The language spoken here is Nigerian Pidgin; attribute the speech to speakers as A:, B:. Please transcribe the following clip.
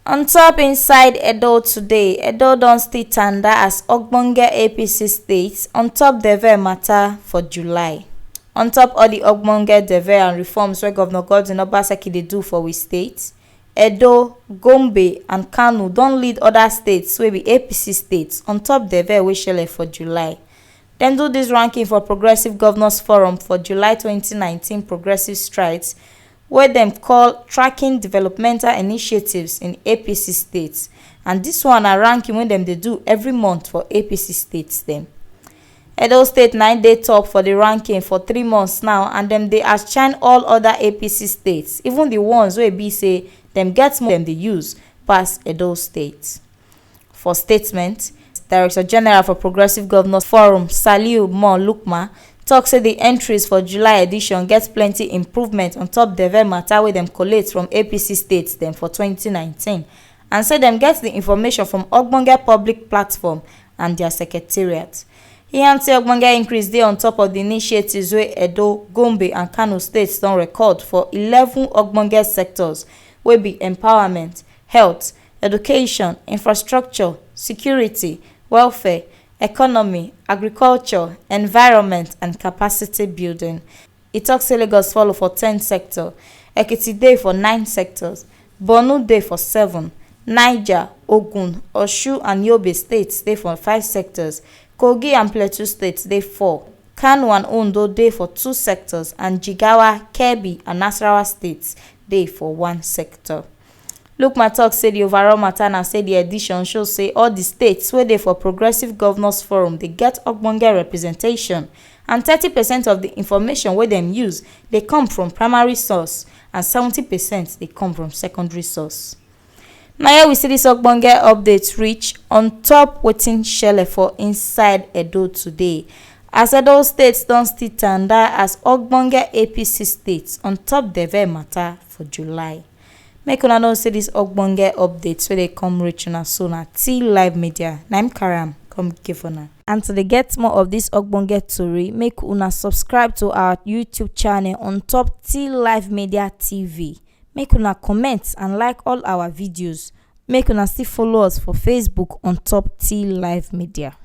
A: On top inside Edo today, Edo don still tanda as ogbonge APC states on top deve matter for July. On top all the ogbonge deve and reforms wey Governor Godwin Obaseki dey do for we state, Edo, Gombe and Kano don lead other states wey be APC states on top deve wey shele for July. Dem do dis ranking for Progressive Governors Forum for July 2019 Progressive Strides wey dem call Tracking Developmental Initiatives in APC States, and dis one na ranking wey dem dey do every month for APC states dem. Edo State na dey top for the ranking for 3 months now, and dem dey outshine all other APC states, even the ones wey be say dem get more dem dey use pass Edo State. For statement, Director General for Progressive Governors Forum Saliu Mo Lukman tok say the entries for July edition get plenty improvement on top deve matter wey dem collate from APC states dem for 2019, and say dem get the information from ogbonge public platform and their secretariat. He add say ogbonge increase dey on top of the initiatives wey Edo, Gombe and Kano states don record for 11 ogbonge sectors wey be empowerment, health, education, infrastructure, security, welfare, economy, agriculture, environment and capacity building. E tok say Lagos follow for 10 sectors, Ekiti dey for 9 sectors, Borno dey for 7, Niger, Ogun, Osun and Yobe states dey for 5 sectors, Kogi and Plateau states dey 4, Kano and Ondo dey for 2 sectors, and Jigawa, Kebbi and Nasarawa states dey for 1 sector. Lukman tok say the overall matter na say the edition show say all the states wey dey for Progressive Governors Forum dey get ogbonge representation, and 30% of the information wey dem use dey come from primary source and 70% dey come from secondary source. Na here we see this ogbonge update reach on top wetin shele for inside Edo today, as Edo State don still tanda as ogbonge APC states on top deve matter for July. Make una know say dis ogbonge updates wey dey come reach una so na T Live Media na im carry am come give una. And to dey get more of dis ogbonge tori, make una subscribe to our YouTube channel on top T Live Media TV. Make una comment and like all our videos. Make una still follow us for Facebook on top T Live Media.